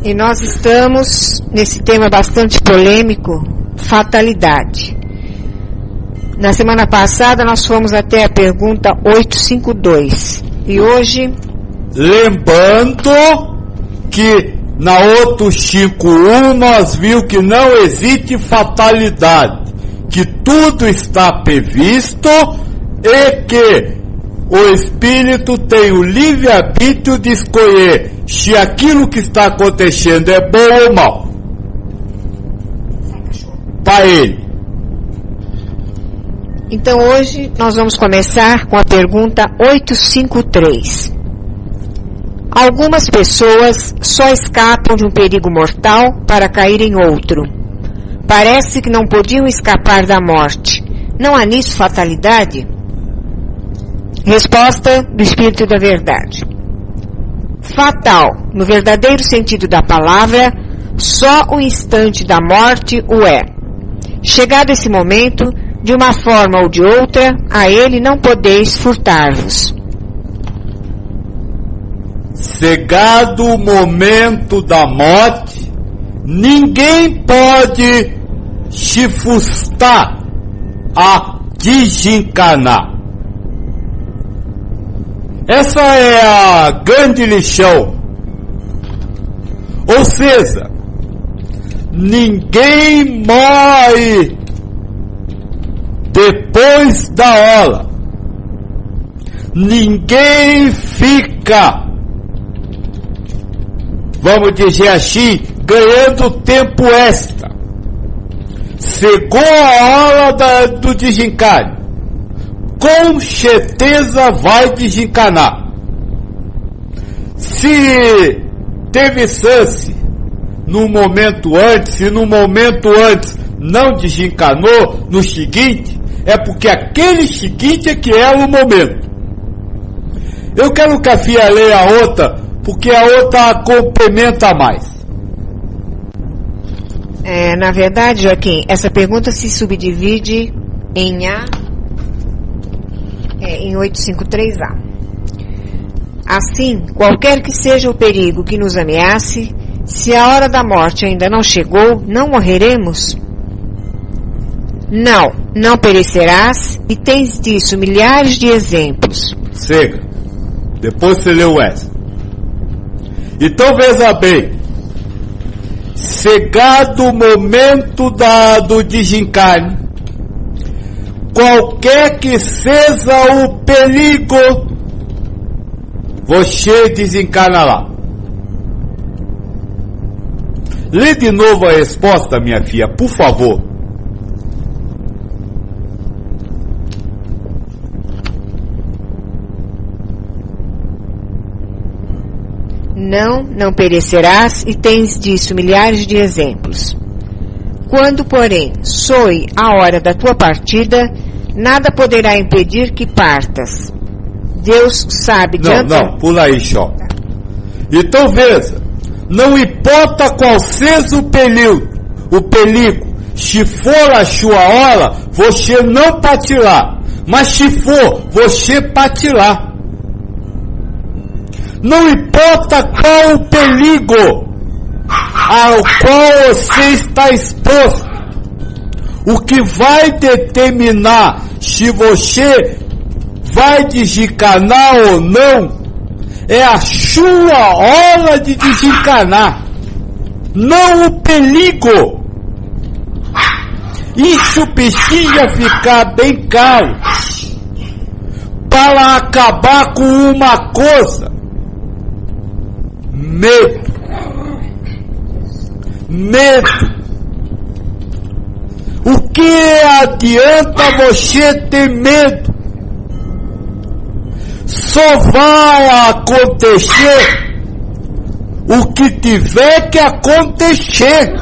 E nós estamos nesse tema bastante polêmico, fatalidade. Na semana passada nós fomos até a pergunta 852. E hoje... Lembrando que na 851 nós vimos que não existe fatalidade, que tudo está previsto e que o Espírito tem o livre-arbítrio de escolher se aquilo que está acontecendo é bom ou mal para ele. Então hoje nós vamos começar com a pergunta 853. Algumas pessoas só escapam de um perigo mortal para cair em outro. Parece que não podiam escapar da morte. Não há nisso fatalidade? Resposta do Espírito da Verdade. Fatal, no verdadeiro sentido da palavra, só o instante da morte o é. Chegado esse momento, de uma forma ou de outra, a ele não podeis furtar-vos. Chegado o momento da morte, ninguém pode se furtar a desencarnar. Essa é a grande lição. Ou seja, ninguém morre depois da hora. Ninguém fica, vamos dizer assim, ganhando tempo extra. Chegou a hora do desencarne, com certeza vai desencarnar. Se teve chance no momento antes, se no momento antes não desencarnou, no seguinte, é porque aquele seguinte é que é o momento. Eu quero que a filha leia a outra, porque a outra complementa mais. Na verdade, Joaquim, essa pergunta se subdivide em em 853A. Assim, qualquer que seja o perigo que nos ameace, se a hora da morte ainda não chegou, não morreremos? Não perecerás, e tens disso milhares de exemplos. Chega. Depois você leu essa. Então veja bem. Chegado o momento do desencarne, qualquer que seja o perigo, você desencarna lá. Lê de novo a resposta, minha filha, por favor. Não perecerás, e tens disso milhares de exemplos. Quando, porém, soe a hora da tua partida, nada poderá impedir que partas. Deus sabe de Não, pula aí, só. Então veja, não importa qual seja o perigo, se for a sua hora, você não partirá, mas se for, você partirá. Não importa qual o perigo ao qual você está exposto, o que vai determinar se você vai desencarnar ou não é a sua hora de desencarnar, não o perigo. Isso precisa ficar bem claro para acabar com uma coisa: medo. O que adianta você ter medo? Só vai acontecer o que tiver que acontecer.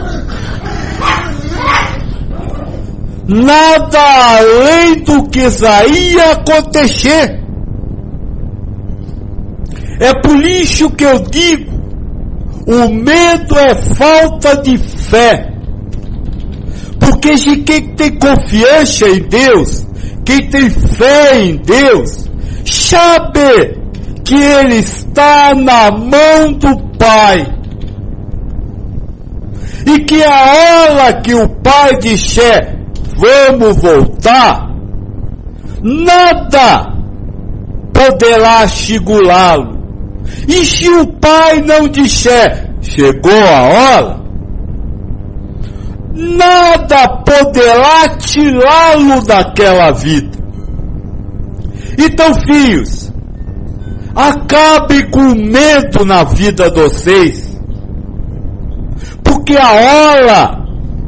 Nada além do que já ia acontecer. É por isso que eu digo, o medo é falta de fé. Porque se quem tem confiança em Deus, quem tem fé em Deus, sabe que Ele está na mão do Pai. E que a hora que o pai disser, vamos voltar, nada poderá segurá-lo. E se o pai não disser, chegou a hora, nada poderá tirá-lo daquela vida. Então, filhos, acabe com medo na vida de vocês, porque a hora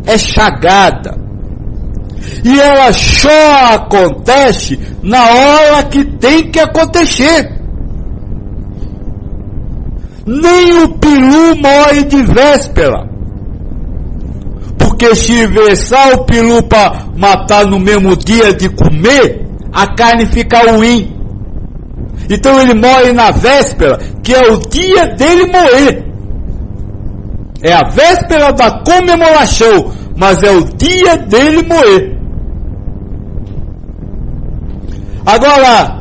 é chegada, e ela só acontece na hora que tem que acontecer. Nem o peru morre de véspera, porque se versar o peru para matar no mesmo dia de comer, a carne fica ruim. Então ele morre na véspera, que é o dia dele morrer. É a véspera da comemoração, mas é o dia dele morrer. Agora,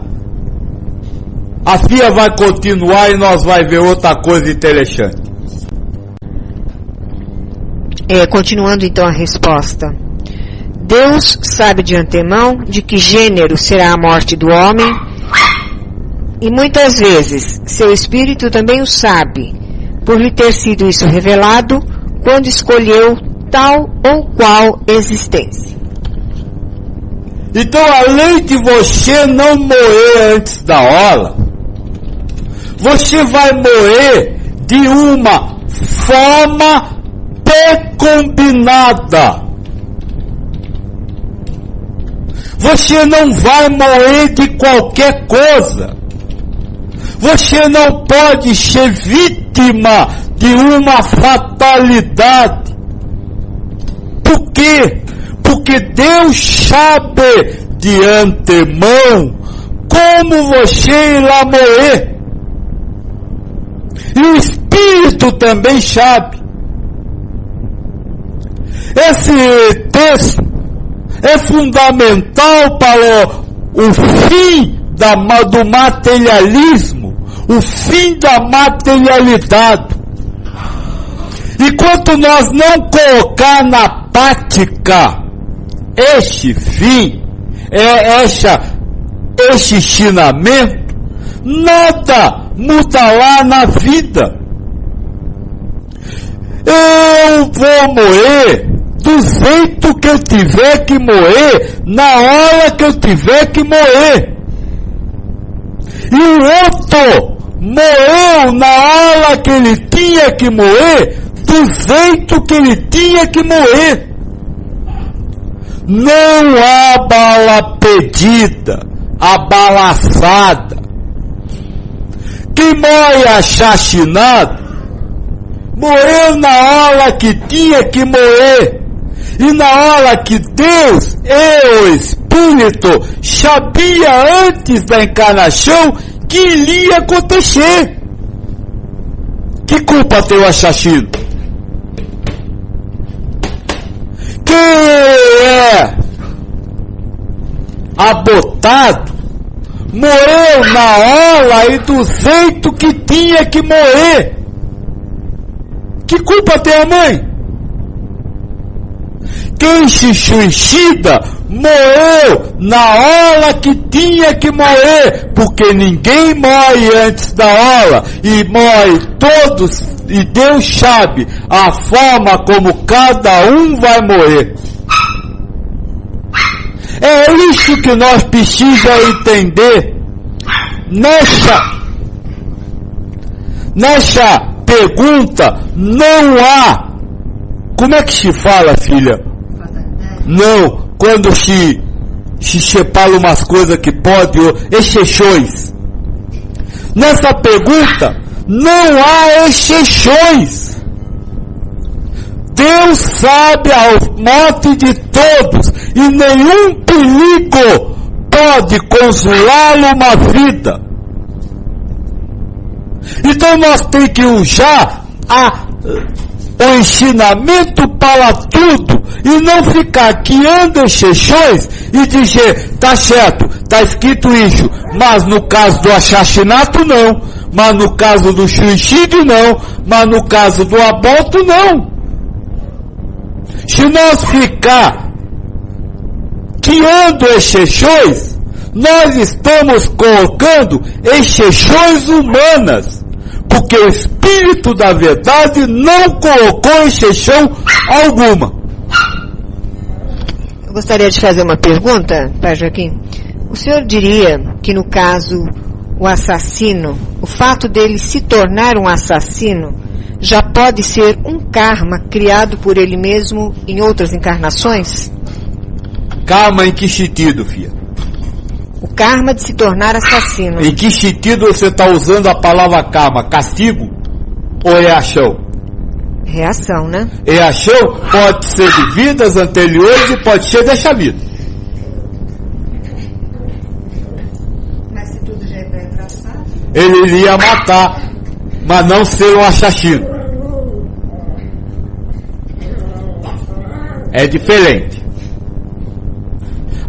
a FIA vai continuar e nós vai ver outra coisa interessante. Continuando então a resposta. Deus sabe de antemão de que gênero será a morte do homem, e muitas vezes seu espírito também o sabe, por lhe ter sido isso revelado quando escolheu tal ou qual existência. Então, além de você não morrer antes da hora, você vai morrer de uma forma pré-combinada. Você não vai morrer de qualquer coisa. Você não pode ser vítima de uma fatalidade. Por quê? Porque Deus sabe de antemão como você irá morrer. E o Espírito também sabe. Esse texto é fundamental para o fim do materialismo, o fim da materialidade. Enquanto nós não colocar na prática este fim, este ensinamento, nada mudará na vida. Eu vou morrer do jeito que eu tiver que morrer, na hora que eu tiver que morrer. E o outro morreu na hora que ele tinha que morrer, do jeito que ele tinha que morrer. Não há bala perdida, há bala assada. Quem morre assassinado, morreu na hora que tinha que morrer. E na hora que Deus e o Espírito sabia antes da encarnação que iria acontecer. Que culpa tem o assassino? Quem é abotado morreu na hora e do jeito que tinha que morrer. Que culpa tem a mãe? Quem se suicida morreu na hora que tinha que morrer, porque ninguém morre antes da hora, e morre todos, e Deus sabe a forma como cada um vai morrer. É isso que nós precisamos entender nessa pergunta. Não há, como é que se fala, filha? Não, quando se separa umas coisas que pode, exceções. Nessa pergunta, não há exceções. Deus sabe a morte de todos, e nenhum perigo pode consolar uma vida. Então nós temos que usar o ensinamento para tudo, e não ficar criando exceções e dizer, tá certo, tá escrito isso, mas no caso do assassinato não, mas no caso do suicídio não, mas no caso do aborto não. Se nós ficar criando exceções, nós estamos colocando exceções humanas, porque o Espírito da Verdade não colocou exceção alguma. Eu gostaria de fazer uma pergunta, Pai Joaquim. O senhor diria que, no caso, o assassino, o fato dele se tornar um assassino, já pode ser um karma criado por ele mesmo em outras encarnações? Karma em que sentido, filha? O karma de se tornar assassino. Em que sentido você está usando a palavra karma? Castigo ou reação? Reação, né? Reação pode ser de vidas anteriores e pode ser dessa vida. Mas se tudo já é pré-traçado? Ele iria matar, mas não ser um assassino. É diferente.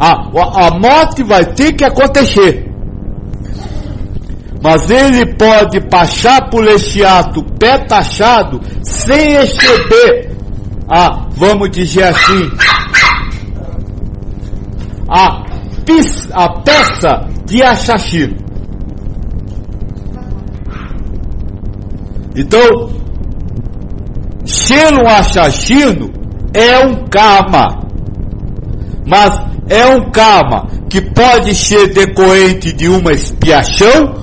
A morte vai ter que acontecer. Mas ele pode passar por esse ato pé-taxado sem receber, vamos dizer assim, a peça de assassino. Então, ser um assassino é um karma, mas é um karma que pode ser decorrente de uma expiação,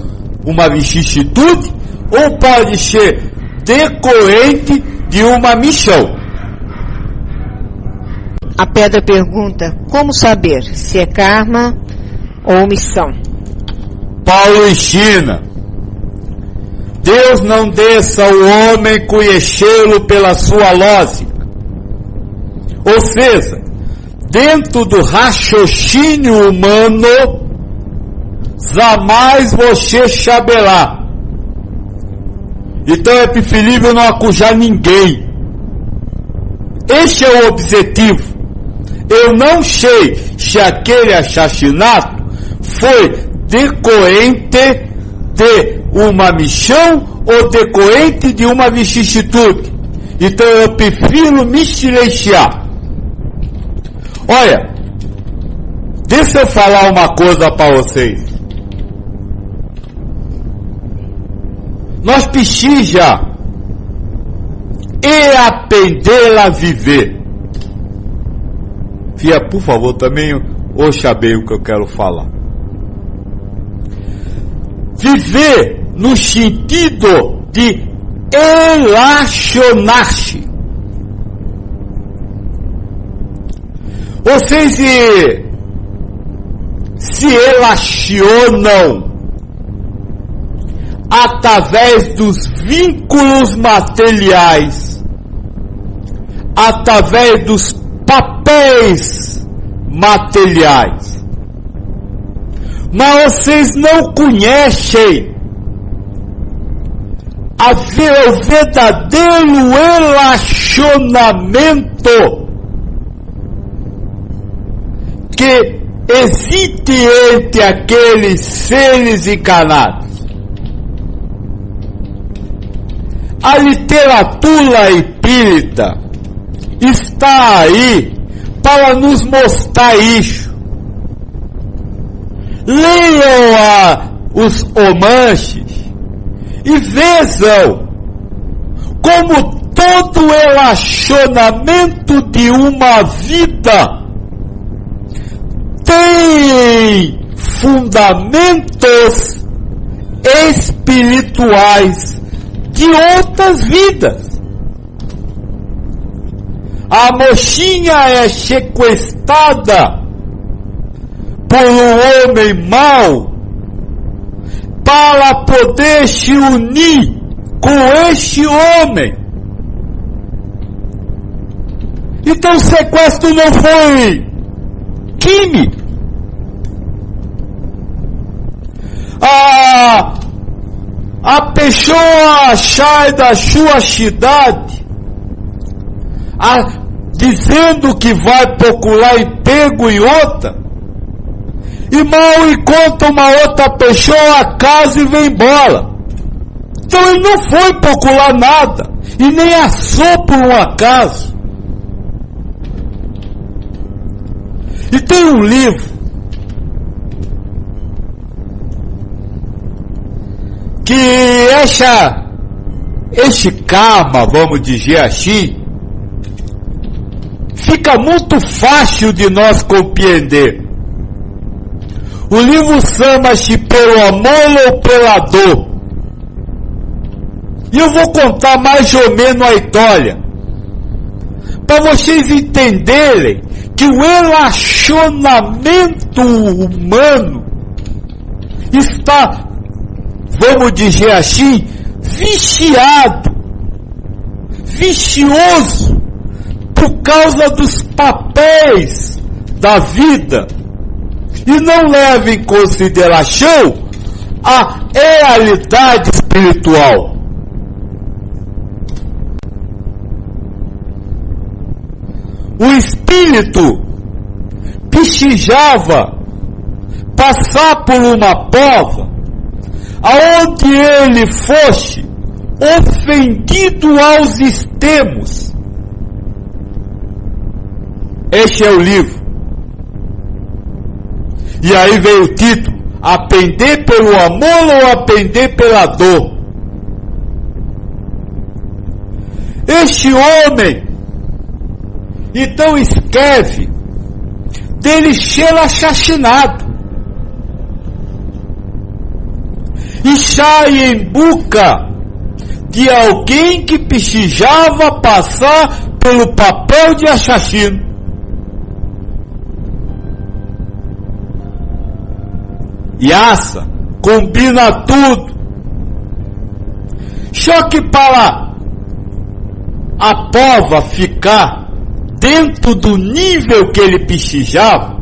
uma vicissitude, ou pode ser decorrente de uma missão. A pedra pergunta, como saber se é karma ou missão? Paulo ensina, Deus não deixa o homem conhecê-lo pela sua lógica. Ou seja, dentro do raciocínio humano, jamais você saberá. Então é preferível não acusar ninguém. Esse é o objetivo. Eu não sei se aquele assassinato foi decorrente de uma missão ou decorrente de uma vicissitude. Então eu prefiro me silenciar. Olha, deixa eu falar uma coisa para vocês. Nós precisamos aprender a viver. Fia, por favor, também ouça bem o que eu quero falar. Viver no sentido de relacionar-se. Vocês se relacionam através dos vínculos materiais, através dos papéis materiais. Mas vocês não conhecem o verdadeiro relacionamento que existe entre aqueles seres encarnados. A literatura espírita está aí para nos mostrar isso. Leiam os romances e vejam como todo relacionamento de uma vida tem fundamentos espirituais de outras vidas. A mocinha é sequestrada por um homem mau para poder se unir com esse homem. Então o sequestro não foi crime. A pessoa sai da sua cidade dizendo que vai procurar emprego em outra, e mal encontra uma outra pessoa a casa e vem embora. Então ele não foi procurar nada, e nem assou por um acaso. E tem um livro que este karma, vamos dizer assim, fica muito fácil de nós compreender. O livro chama-se Pelo Amor ou Pela Dor. E eu vou contar mais ou menos a história, para vocês entenderem que o relacionamento humano está, vamos dizer assim, vicioso, por causa dos papéis da vida, e não leva em consideração a realidade espiritual. O espírito precisava passar por uma prova aonde ele fosse ofendido aos extremos. Este é o livro. E aí veio o título: Aprender pelo amor ou aprender pela dor? Este homem então escreve dele ser assassinado e sai em busca de alguém que precisava passar pelo papel de assassino. E assa, combina tudo. Só que para a prova ficar dentro do nível que ele precisava,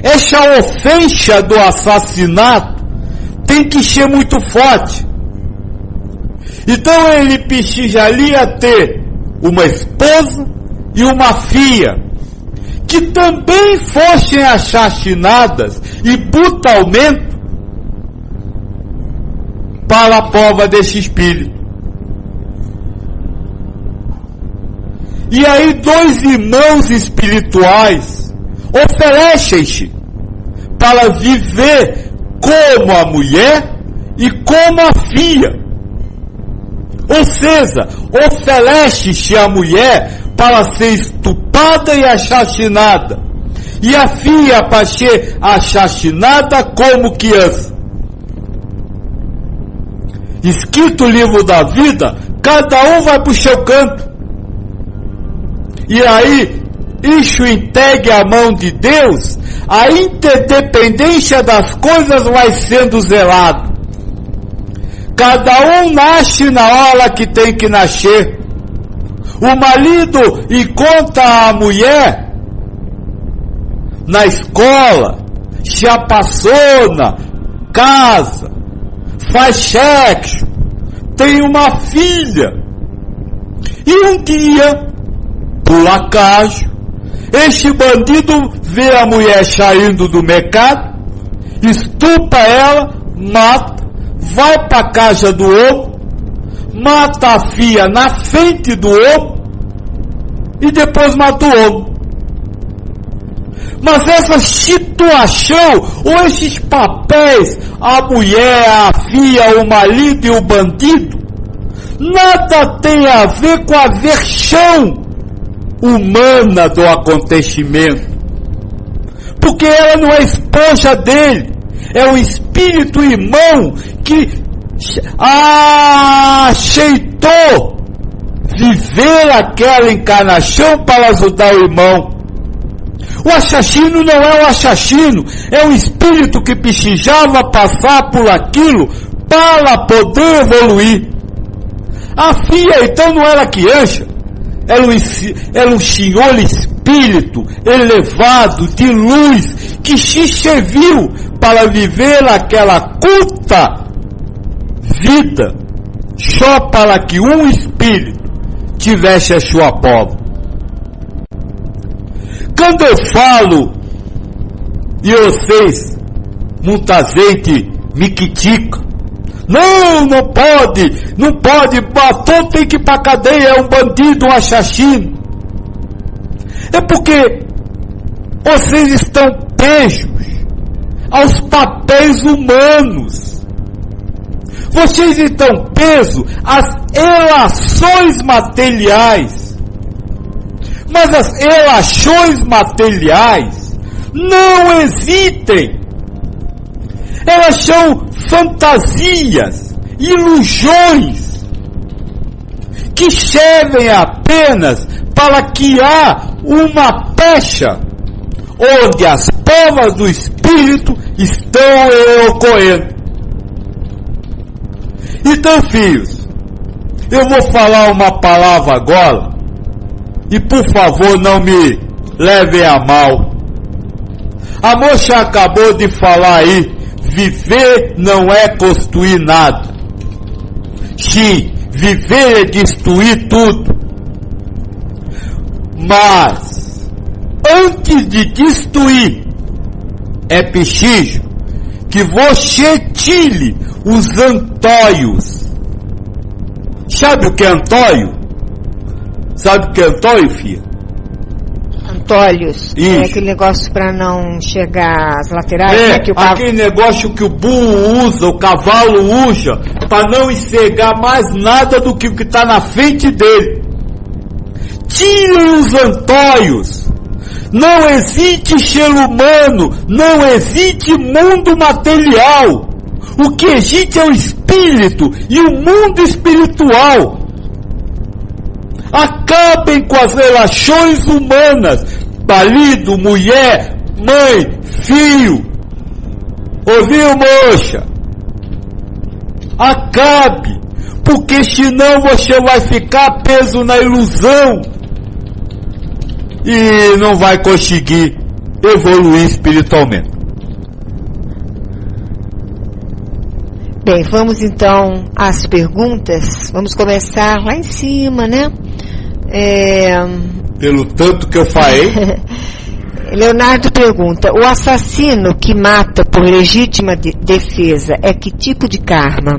essa ofensa do assassinato tem que ser muito forte. Então ele precisaria ter uma esposa e uma filha que também fossem assassinadas e brutalmente para a prova desse espírito. E aí 2 irmãos espirituais oferecem-se para viver como a mulher e como a filha. Ou seja, oferece-se a mulher para ser estuprada e assassinada, e a filha para ser assassinada como criança. Escrito o livro da vida, cada um vai para o seu canto. E aí, isso entregue à mão de Deus, a interdependência das coisas vai sendo zelada. Cada um nasce na hora que tem que nascer. O marido encontra a mulher na escola, se apaixona, casa, faz sexo, tem uma filha. E um dia, por acaso, este bandido vê a mulher saindo do mercado, estupra ela, mata, vai para a casa do homem, mata a filha na frente do homem e depois mata o homem. Mas essa situação, ou esses papéis, a mulher, a filha, o marido e o bandido, nada tem a ver com a versão humana do acontecimento, porque ela não é esposa dele, é um espírito irmão que aceitou viver aquela encarnação para ajudar o irmão. O assassino não é um assassino, é um espírito que precisava passar por aquilo para poder evoluir. A filha então não era criança, era um senhor espírito elevado, de luz, que se serviu para viver aquela curta vida, só para que um espírito tivesse a sua prova. Quando eu falo, e vocês, muita gente me critica, não pode, batom tem que ir para cadeia, é um bandido, um assassino. É porque Vocês estão presos aos papéis humanos. Vocês estão presos às relações materiais. Mas as relações materiais não existem. Elas são fantasias, ilusões, que servem apenas para criar uma pecha onde as provas do Espírito estão ocorrendo. Então, filhos, eu vou falar uma palavra agora, e por favor não me levem a mal. A moça acabou de falar aí, viver não é construir nada. Sim, viver é destruir tudo. Mas, antes de destruir, é preciso que você tire os antóios. Sabe o que é antóio? Sabe o que é antóio, filha? Antólios. Isso. É aquele negócio para não chegar às laterais, É, né? Que o aquele negócio que o burro usa, o cavalo usa, para não enxergar mais nada do que o que está na frente dele. Tirem os antóios. Não existe ser humano, não existe mundo material. O que existe é o espírito e o mundo espiritual. Acabem com as relações humanas, marido, mulher, mãe, filho. Ouviu, moça? Acabe, porque senão você vai ficar preso na ilusão e não vai conseguir evoluir espiritualmente. Bem, vamos então às perguntas. Vamos começar lá em cima, né? Pelo tanto que eu falei. Leonardo pergunta, o assassino que mata por legítima defesa é que tipo de karma?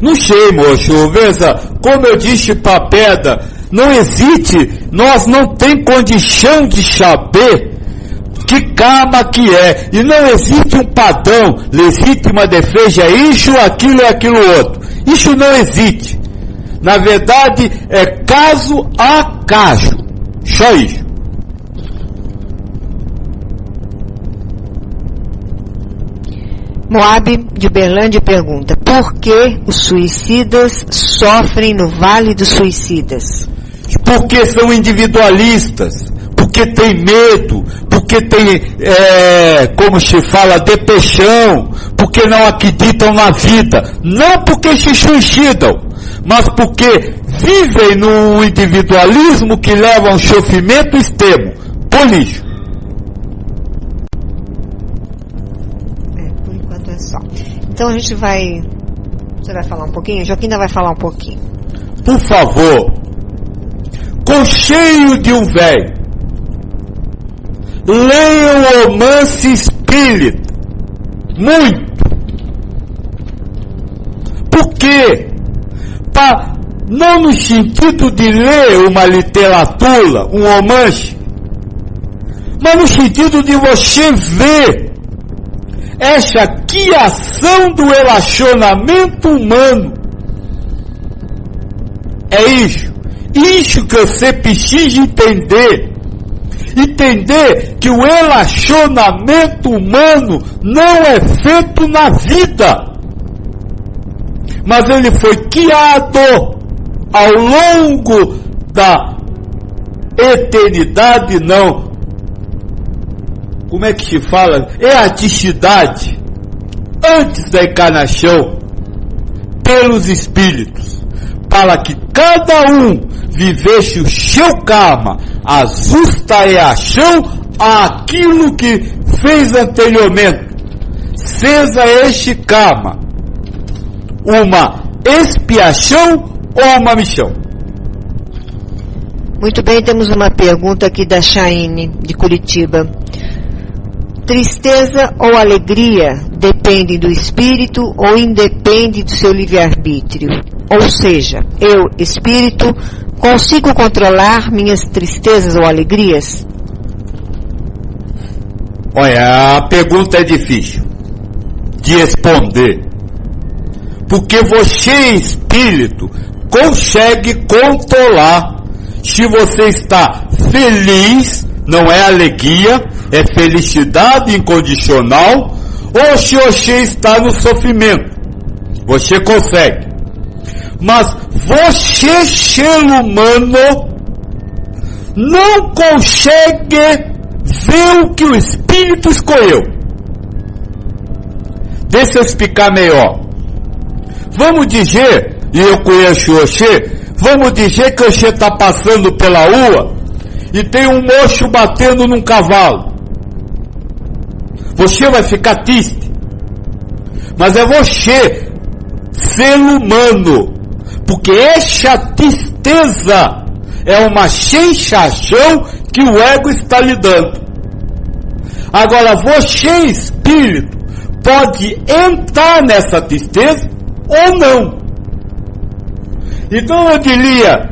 Não sei, moço. Veja, como eu disse para Pedra, não existe, nós não tem condição de saber que karma que é. E não existe um padrão, legítima defesa é isso, aquilo e aquilo outro. Isso não existe. Na verdade, é caso a caso. Só isso. Moab de Uberlândia pergunta, por que os suicidas sofrem no Vale dos Suicidas? Porque são individualistas, porque tem medo, porque tem, como se fala, depressão, porque não acreditam na vida, não porque se suicidam, mas porque vivem num individualismo que leva a um sofrimento extremo, por lixo. Por enquanto é só. Então a gente vai... Você vai falar um pouquinho? Joaquim ainda vai falar um pouquinho. Por favor, conselho de um velho, leia o romance espírita, muito. Por quê? Não no sentido de ler uma literatura, um romance, mas no sentido de você ver essa criação do relacionamento humano. É isso. Isso que você precisa entender. Entender que o relacionamento humano não é feito na vida, mas ele foi criado ao longo da eternidade, não. Como é que se fala? Erraticidade, antes da encarnação, pelos espíritos, para que cada um vivesse o seu karma, a justa reação àquilo que fez anteriormente. Seja este karma uma expiação ou uma missão. Muito bem, temos uma pergunta aqui da Chaine, de Curitiba. Tristeza ou alegria dependem do espírito ou independe do seu livre-arbítrio? Ou seja, eu, espírito, consigo controlar minhas tristezas ou alegrias? Olha, a pergunta é difícil de responder, porque você, espírito, consegue controlar se você está feliz, não é alegria, é felicidade incondicional, ou se você está no sofrimento. Você consegue. Mas você, ser humano, não consegue ver o que o espírito escolheu. Deixa eu explicar melhor. Vamos dizer, e eu conheço você, vamos dizer que você está passando pela rua e tem um moço batendo num cavalo. Você vai ficar triste. Mas é você, ser humano, porque essa tristeza é uma sensação que o ego está lhe dando. Agora, você, espírito, pode entrar nessa tristeza ou não. Então eu diria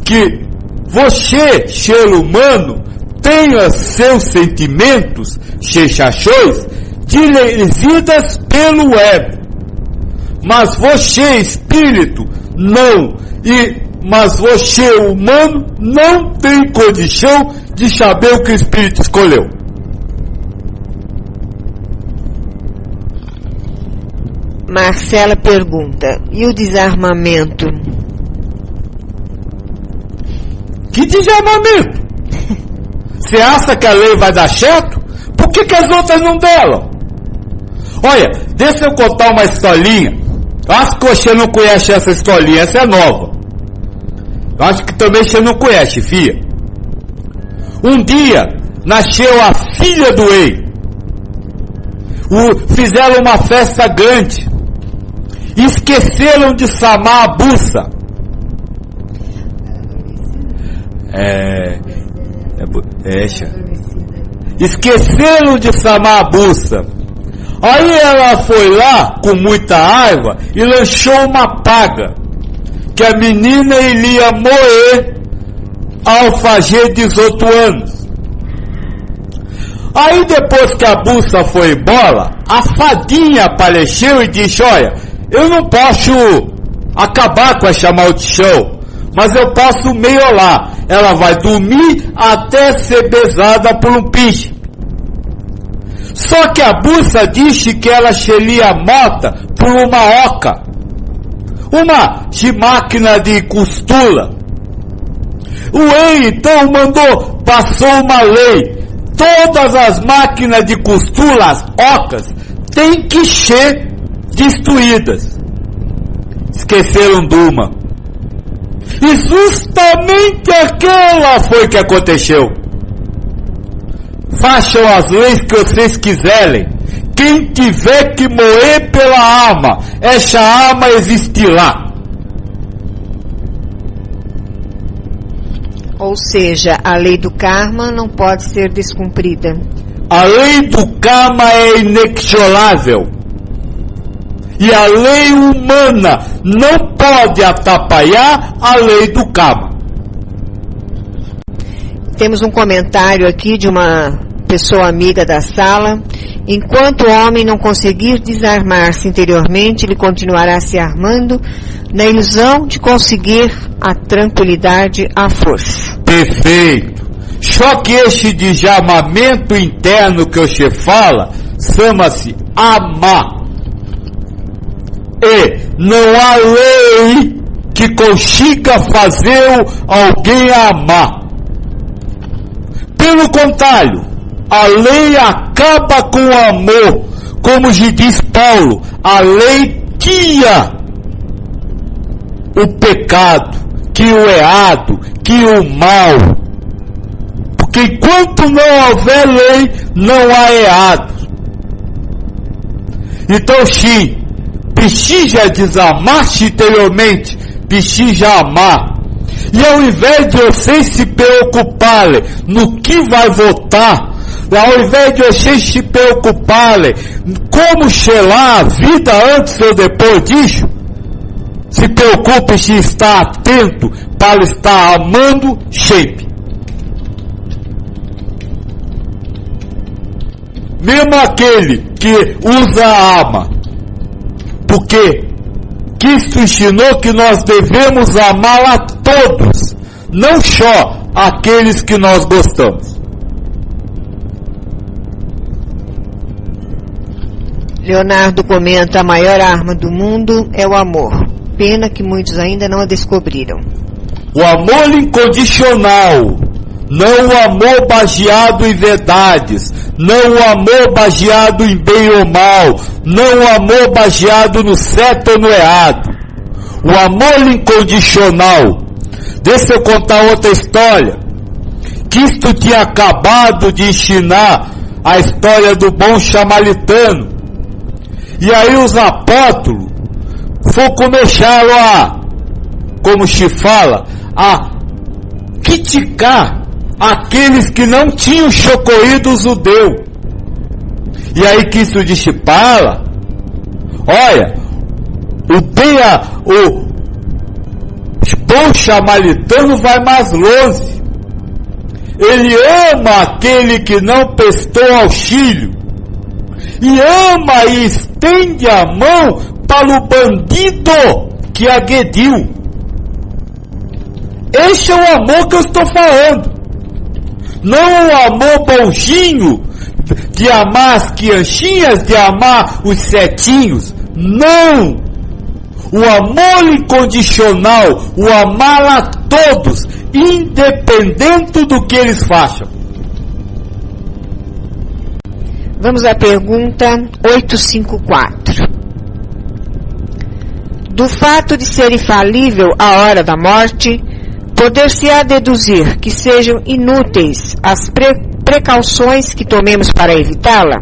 que você, ser humano, tenha seus sentimentos, sensações, dirigidas pelo ego. Mas você, espírito, não. Mas você, humano, não tem condição de saber o que o espírito escolheu. Marcela pergunta, e o desarmamento? Que desarmamento? Você acha que a lei vai dar certo? Por que as outras não deram? Olha, deixa eu contar uma historinha. Acho que você não conhece essa historinha, essa é nova. Acho que também você não conhece, filha. Um dia, nasceu a filha do rei. Fizeram uma festa grande. Esqueceram de chamar a buça. Esqueceram de chamar a buça. Aí ela foi lá com muita raiva e lançou uma praga, que a menina iria morrer ao fazer 18 anos. Aí depois que a buça foi embora, a fadinha apareceu e disse, olha, eu não posso acabar com essa maldição, mas eu posso melhorar. Ela vai dormir até ser beijada por um príncipe. Só que a buça disse que ela seria morta por uma oca, uma de máquina de costura. O rei então passou uma lei. Todas as máquinas de costura, as ocas, têm que ser destruídas. Esqueceram de uma. E justamente aquela foi que aconteceu. Façam as leis que vocês quiserem. Quem tiver que morrer pela arma, essa arma existirá. Ou seja, a lei do karma não pode ser descumprida. A lei do karma é inexorável. E a lei humana não pode atrapalhar a lei do karma. Temos um comentário aqui de uma pessoa amiga da sala. Enquanto o homem não conseguir desarmar-se interiormente, ele continuará se armando na ilusão de conseguir a tranquilidade à força. Perfeito. Só que esse desarmamento interno que você fala chama-se amar. E não há lei que consiga fazer alguém amar. Pelo contrário, a lei acaba com o amor. Como diz Paulo, a lei tira o pecado, que o errado, que o mal. Porque enquanto não houver lei, não há errado. Então sim, precisa desarmar-se interiormente, precisa amar. E ao invés de vocês se preocuparem no que vai votar, ao invés de vocês se preocuparem como selar a vida antes ou depois disso, se preocupe se está atento para estar amando sempre. mesmo aquele que usa a arma. Porque Cristo ensinou que nós devemos amar a todos, não só aqueles que nós gostamos. Leonardo comenta: a maior arma do mundo é o amor. Pena que muitos ainda não a descobriram. O amor incondicional, não o amor baseado em verdades, não o amor baseado em bem ou mal, não o amor baseado no certo ou no errado. O amor incondicional. Deixa eu contar outra história. Cristo tinha acabado de ensinar a história do bom samaritano. E aí os apóstolos começaram a, como se fala, a criticar aqueles que não tinham socorrido o judeu. E aí Cristo disse: para, olha, o bom samaritano vai mais longe. Ele ama aquele que não prestou auxílio, e ama e estende a mão para o bandido que agrediu. Esse é o amor que eu estou falando. Não o amor bonzinho de amar as criancinhas, de amar os setinhos. Não! O amor incondicional, o amar a todos, independente do que eles façam. Vamos à pergunta 854. Do fato de ser infalível a hora da morte, poder-se-á deduzir que sejam inúteis as precauções que tomemos para evitá-la?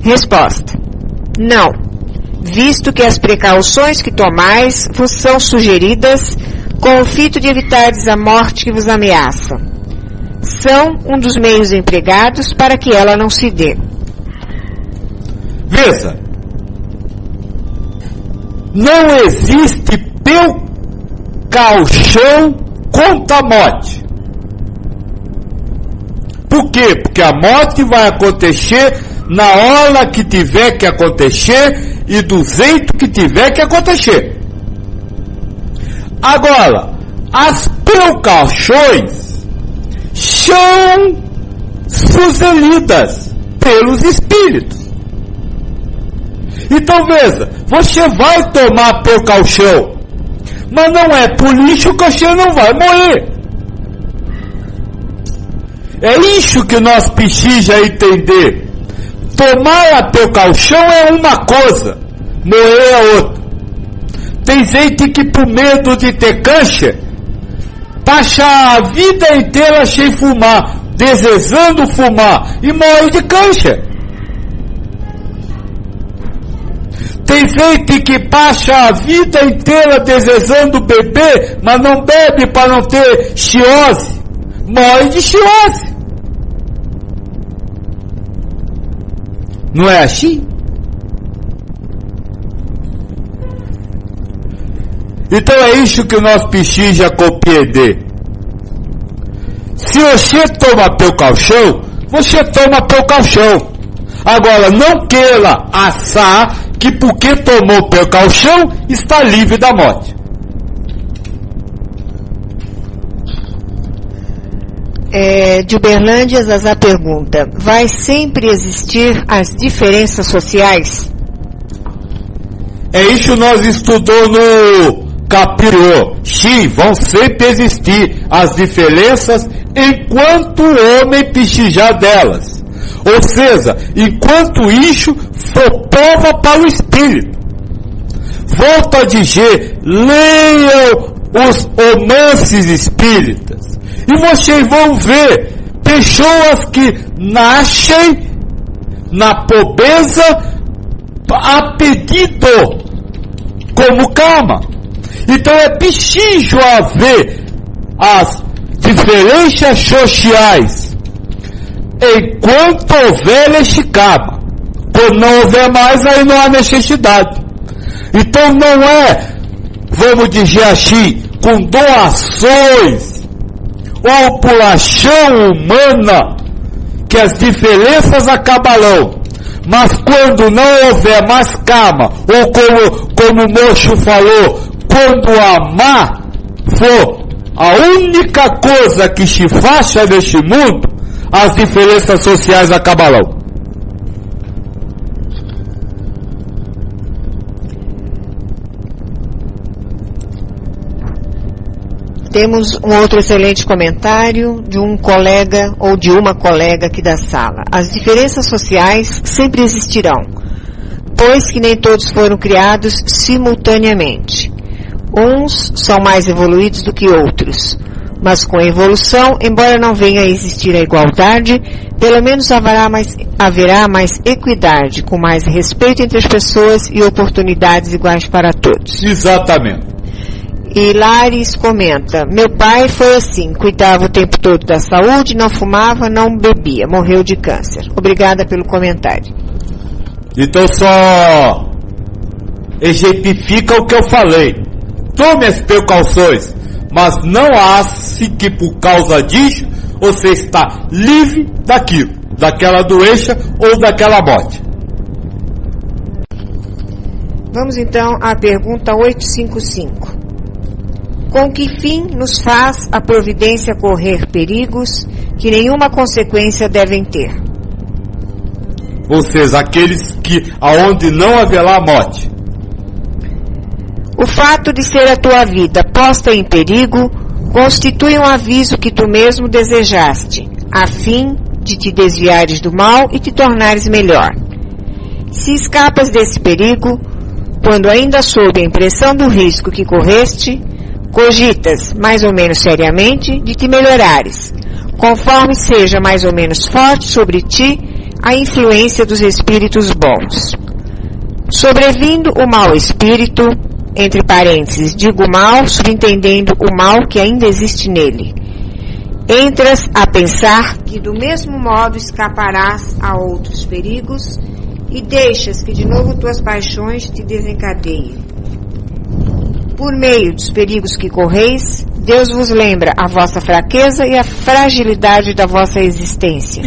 Resposta: não, visto que as precauções que tomais vos são sugeridas com o fito de evitardes a morte que vos ameaça. São um dos meios empregados para que ela não se dê. Veja, não existe precaução contra a morte. Por quê? Porque a morte vai acontecer na hora que tiver que acontecer e do jeito que tiver que acontecer. Agora, as precauções são sugeridas pelos espíritos. Então veja, você vai tomar precaução, mas não é por isso que você não vai morrer. É isso que nós precisamos entender. Tomar a precaução é uma coisa, morrer é outra. Tem gente que por medo de ter câncer passa a vida inteira sem fumar, desejando fumar, e morre de câncer. Tem gente que passa a vida inteira desejando beber, mas não bebe para não ter cirrose, morre de cirrose. Não é assim? Então é isso que nós precisamos compreender. Se você toma precaução, você toma precaução. Agora, não queira achar que porque tomou precaução, está livre da morte. De Uberlândia, Zazá pergunta: vai sempre existir as diferenças sociais? É isso que nós estudamos no capítulo. Sim, vão sempre existir as diferenças enquanto o homem precisar delas. Ou seja, enquanto isso for prova para o espírito. Volto a dizer, leiam os romances espíritas e vocês vão ver pessoas que nascem na pobreza a pedido como karma. Então é preciso haver as diferenças sociais enquanto houver esse karma. Quando não houver mais, aí não há necessidade. Então não é, vamos dizer assim, com doações ou por ação humana que as diferenças acabarão. Mas quando não houver mais calma, ou como o Mocho falou, quando amar for a única coisa que se faça neste mundo, as diferenças sociais acabarão. Temos um outro excelente comentário de um colega ou de uma colega aqui da sala. As diferenças sociais sempre existirão, pois que nem todos foram criados simultaneamente. Uns são mais evoluídos do que outros, mas com a evolução, embora não venha a existir a igualdade, pelo menos haverá mais equidade, com mais respeito entre as pessoas e oportunidades iguais para todos. Exatamente. E Lares comenta, meu pai foi assim, cuidava o tempo todo da saúde, não fumava, não bebia, morreu de câncer. Obrigada pelo comentário. Então só exemplifica o que eu falei. Tome as precauções, mas não ache que por causa disso você está livre daquilo, daquela doença ou daquela morte. Vamos então à pergunta 855. Com que fim nos faz a providência correr perigos que nenhuma consequência devem ter? Ou seja, aqueles que aonde não haverá morte. O fato de ser a tua vida posta em perigo constitui um aviso que tu mesmo desejaste, a fim de te desviares do mal e te tornares melhor. Se escapas desse perigo, quando ainda sob a impressão do risco que correste, cogitas, mais ou menos seriamente, de te melhorares, conforme seja mais ou menos forte sobre ti a influência dos espíritos bons. Sobrevindo o mau espírito, entre parênteses, digo mal, subentendendo o mal que ainda existe nele, entras a pensar que do mesmo modo escaparás a outros perigos e deixas que de novo tuas paixões te desencadeiem. Por meio dos perigos que correis, Deus vos lembra a vossa fraqueza e a fragilidade da vossa existência.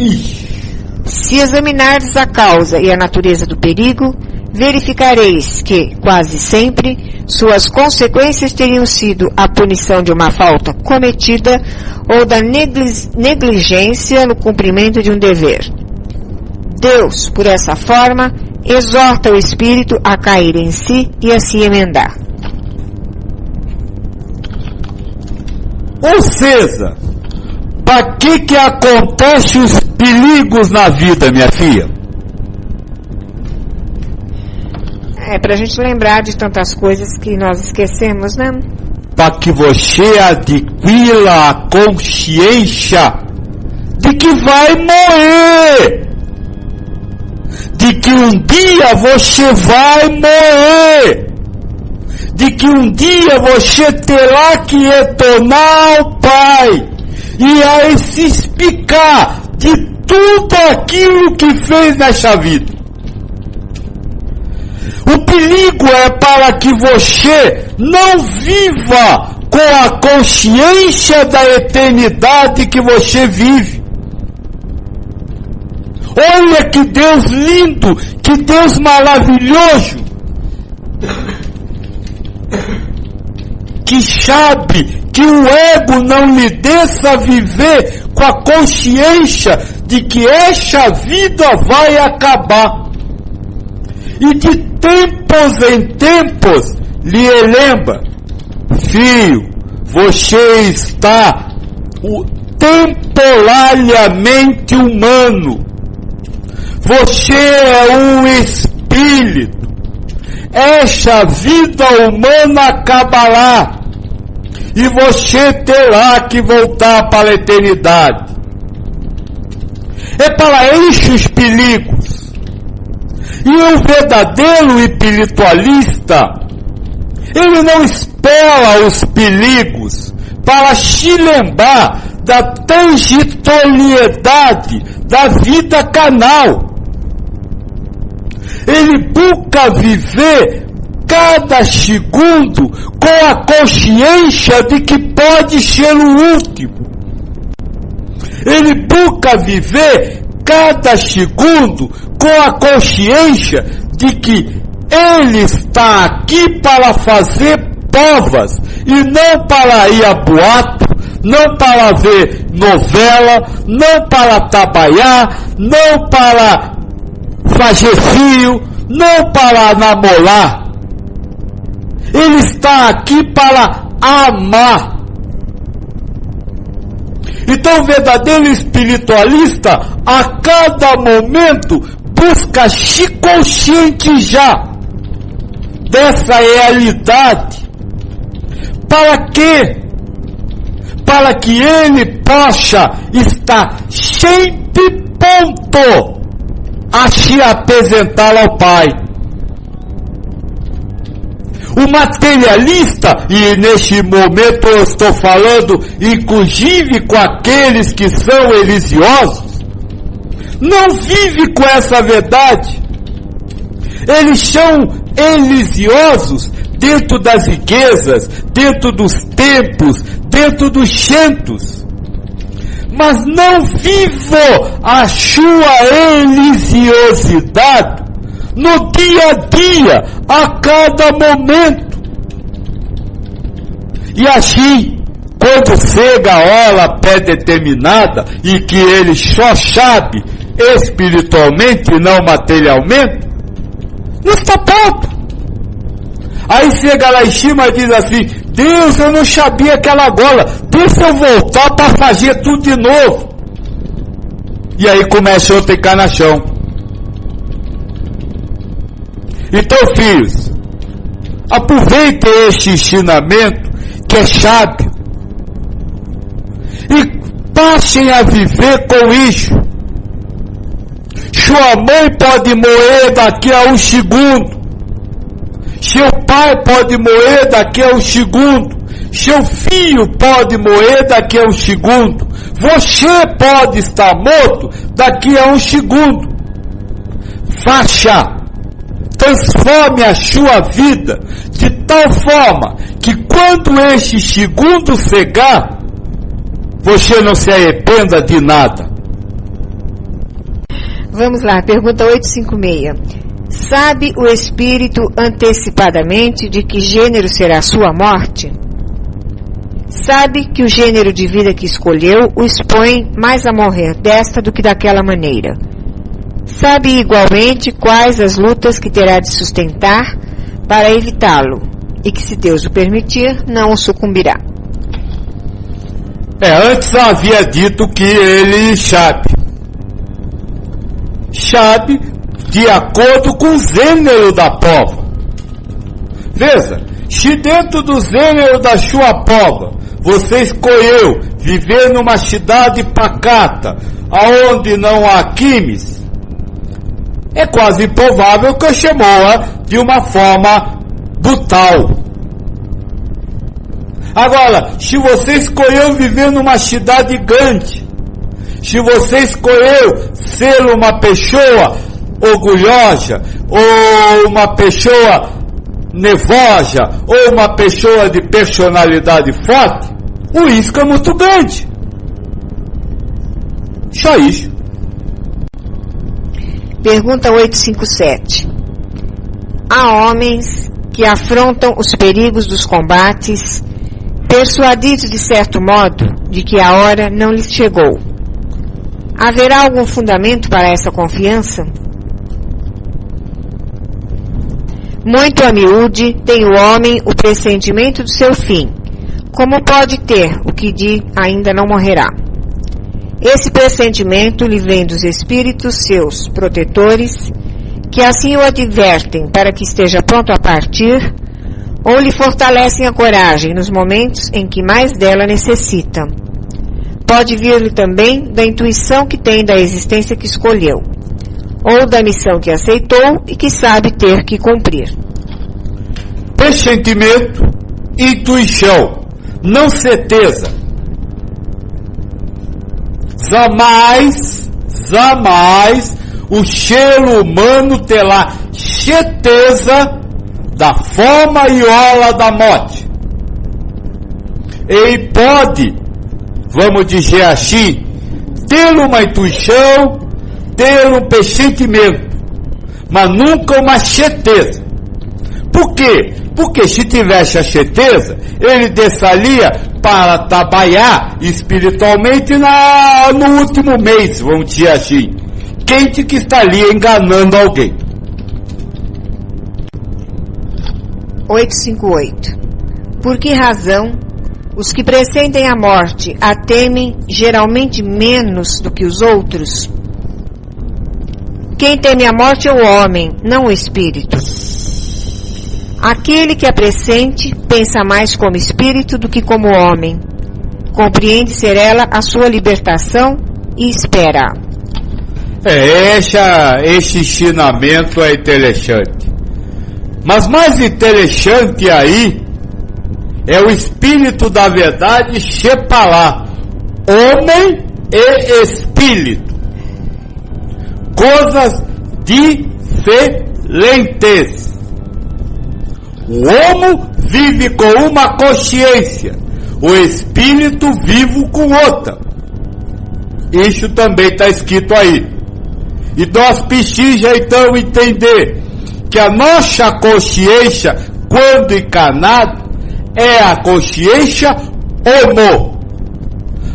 Se examinardes a causa e a natureza do perigo, verificareis que, quase sempre, suas consequências teriam sido a punição de uma falta cometida ou da negligência no cumprimento de um dever. Deus, por essa forma, exorta o espírito a cair em si e a se emendar. Ou seja, para que acontecem os perigos na vida, minha filha? É para a gente lembrar de tantas coisas que nós esquecemos, né? Para que você adquira a consciência de que vai morrer. De que um dia você vai morrer. De que um dia você terá que retornar ao Pai e aí se explicar de tudo aquilo que fez nessa vida. O perigo é para que você não viva com a consciência da eternidade que você vive. Olha que Deus lindo, que Deus maravilhoso, que sabe que o ego não lhe deixa viver com a consciência de que essa vida vai acabar. E de tempos em tempos lhe lembra, filho, você está temporariamente humano. Você é um espírito. Essa vida humana acabará e você terá que voltar para a eternidade. É para esses perigos. E o verdadeiro espiritualista, ele não espera os perigos para se lembrar da transitoriedade da vida carnal. Ele busca viver cada segundo com a consciência de que pode ser o último. Ele busca viver cada segundo com a consciência de que ele está aqui para fazer provas e não para ir a boato, não para ver novela, não para trabalhar, não para fazer fio, não para namorar. Ele está aqui para amar. Então o verdadeiro espiritualista a cada momento busca se conscientizar dessa realidade. Para quê? Para que ele possa estar sempre pronto a se apresentar ao Pai. O materialista, e neste momento eu estou falando inclusive com aqueles que são religiosos, não vive com essa verdade. Eles são religiosos dentro das riquezas, dentro dos templos, dentro dos centros, mas não vivam a sua religiosidade no dia a dia, a cada momento. E assim, quando chega a hora pré-determinada e que ele só sabe espiritualmente e não materialmente, não está pronto. Aí chega lá em cima e diz assim: Deus, eu não sabia aquela gola, deixa eu voltar para fazer tudo de novo. E aí começa outra encarnação. Então, filhos, aproveitem este ensinamento que é sábio e passem a viver com isso. Sua mãe pode morrer daqui a um segundo. Seu pai pode morrer daqui a um segundo. Seu filho pode morrer daqui a um segundo. Você pode estar morto daqui a um segundo. Faça, transforme a sua vida de tal forma que quando este segundo chegar, você não se arrependa de nada. Vamos lá, pergunta 856. Sabe o espírito antecipadamente de que gênero será sua morte? Sabe que o gênero de vida que escolheu o expõe mais a morrer desta do que daquela maneira. Sabe igualmente quais as lutas que terá de sustentar para evitá-lo, e que, se Deus o permitir, não o sucumbirá. Antes havia dito que ele sabe de acordo com o gênero da prova. Veja, se dentro do gênero da sua prova você escolheu viver numa cidade pacata, aonde não há crimes, é quase improvável que você morra de uma forma brutal. Agora, se você escolheu viver numa cidade grande, se você escolheu ser uma pessoa orgulhosa, ou uma pessoa nervosa, ou uma pessoa de personalidade forte, o risco é muito grande. Só isso. Pergunta 857. Há homens que afrontam os perigos dos combates, persuadidos de certo modo de que a hora não lhes chegou. Haverá algum fundamento para essa confiança? Muito a miúde tem o homem o pressentimento do seu fim, como pode ter o que de ainda não morrerá. Esse pressentimento lhe vem dos espíritos seus protetores, que assim o advertem para que esteja pronto a partir, ou lhe fortalecem a coragem nos momentos em que mais dela necessita. Pode vir-lhe também da intuição que tem da existência que escolheu, ou da missão que aceitou e que sabe ter que cumprir. Pressentimento, intuição, não certeza. Jamais o ser humano terá certeza da forma e hora da morte. Ele pode, vamos dizer assim, ter uma intuição, ter um pressentimento, mas nunca uma certeza. Por quê? Porque se tivesse a certeza, ele desceria para trabalhar espiritualmente no último mês, vamos dizer assim. Quem que estaria enganando alguém? 858. Por que razão os que pressentem a morte a temem geralmente menos do que os outros? Quem teme a morte é o homem, não o espírito. Aquele que a pressente pensa mais como espírito do que como homem. Compreende ser ela a sua libertação e espera. Esse ensinamento é interessante. Mas mais interessante aí é o espírito da verdade separar homem e espírito. Coisas diferentes. O homem vive com uma consciência, o espírito vive com outra. Isso também está escrito aí. E nós precisamos então entender que a nossa consciência, quando encarnada, é a consciência homo.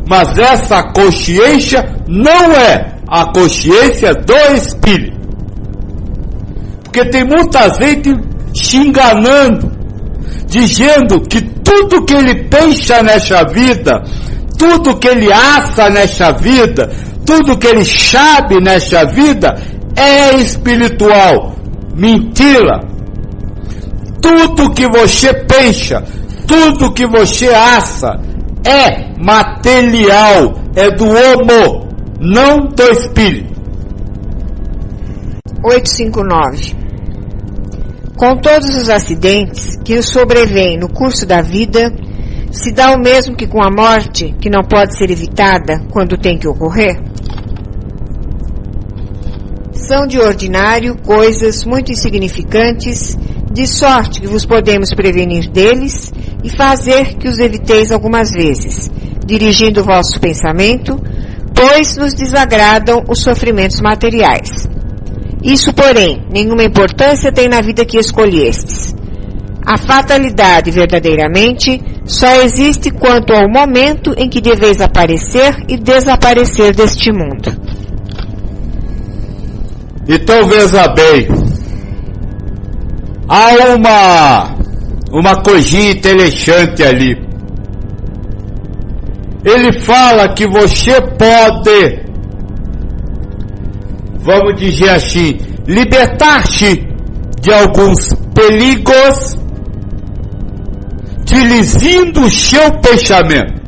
Mas essa consciência não é a consciência do espírito. Porque tem muita gente se enganando, dizendo que tudo que ele pensa nessa vida, tudo que ele acha nessa vida, tudo que ele sabe nessa vida é espiritual. Mentira! Tudo que você pensa, tudo que você acha é material, é do homo, não do espírito. 859. Com todos os acidentes que nos sobrevêm no curso da vida, se dá o mesmo que com a morte, que não pode ser evitada quando tem que ocorrer? São de ordinário coisas muito insignificantes, de sorte que vos podemos prevenir deles e fazer que os eviteis algumas vezes, dirigindo o vosso pensamento, pois nos desagradam os sofrimentos materiais. Isso, porém, nenhuma importância tem na vida que escolhestes. A fatalidade, verdadeiramente, só existe quanto ao momento em que deveis aparecer e desaparecer deste mundo. Então veja bem, há uma coisinha interessante ali. Ele fala que você pode, vamos dizer assim, libertar-se de alguns perigos, dirigindo o seu pensamento.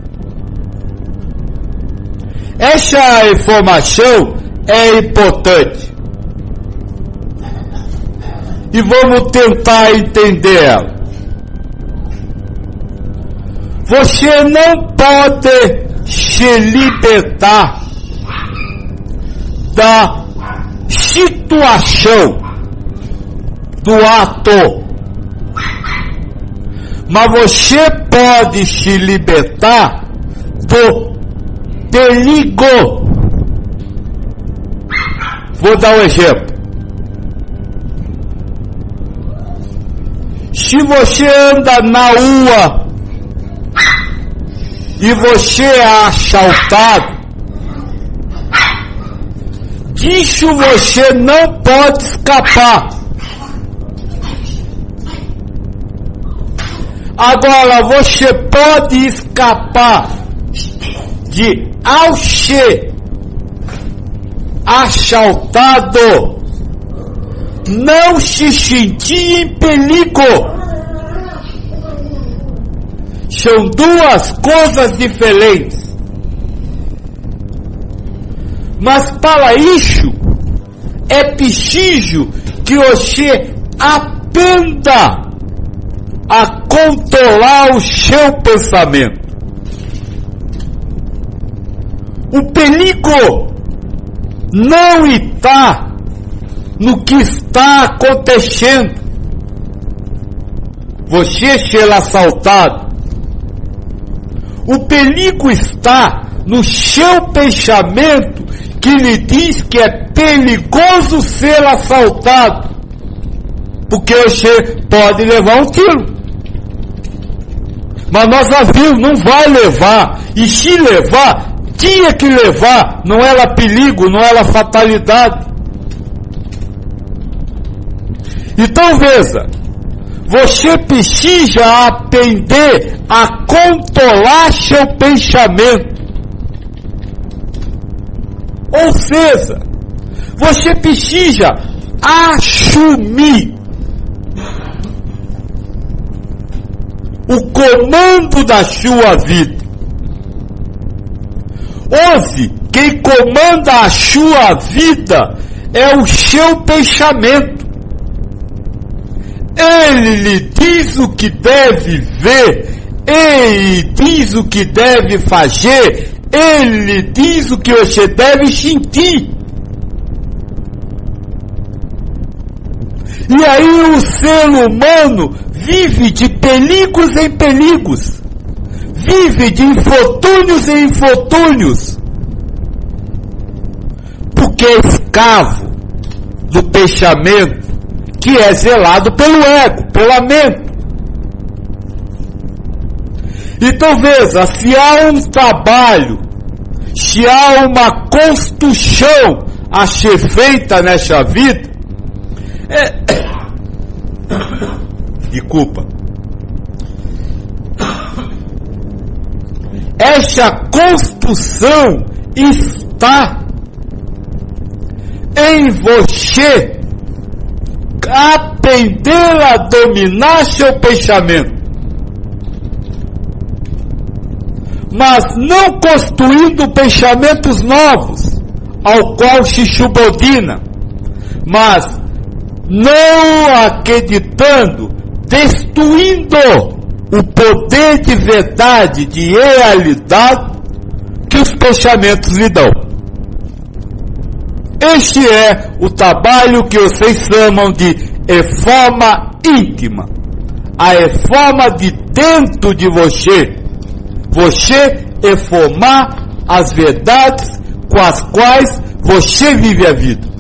Essa informação é importante. E vamos tentar entender ela. Você não pode se libertar da situação do ato, mas você pode se libertar do perigo. Vou dar um exemplo. Se você anda na rua e você é assaltado, disso você não pode escapar. Agora você pode escapar de, ao ser assaltado, não se sentir em perigo. São duas coisas diferentes. Mas para isso é preciso que você aprenda a controlar o seu pensamento. O perigo não está no que está acontecendo. Você ser assaltado. O perigo está no seu pensamento, que lhe diz que é perigoso ser assaltado, porque você pode levar um tiro. Mas nós vimos, não vai levar, e se levar, tinha que levar, não era perigo, não era fatalidade. Então veja, você precisa aprender a controlar seu pensamento. Ou seja, você precisa assumir o comando da sua vida. Hoje, quem comanda a sua vida é o seu pensamento. Ele lhe diz o que deve ver, ele diz o que deve fazer, ele lhe diz o que você deve sentir. E aí o ser humano vive de perigos em perigos, vive de infortúnios em infortúnios, porque é escravo do pensamento que é zelado pelo ego, pela mente. Então veja, se há um trabalho, se há uma construção a ser feita nessa vida, desculpa, essa construção está em você aprender a dominar seu pensamento, mas não construindo pensamentos novos ao qual se subordina, mas não acreditando, destruindo o poder de verdade, de realidade que os pensamentos lhe dão. Este é o trabalho que vocês chamam de reforma íntima, a reforma de dentro de você. Você reformar as verdades com as quais você vive a vida.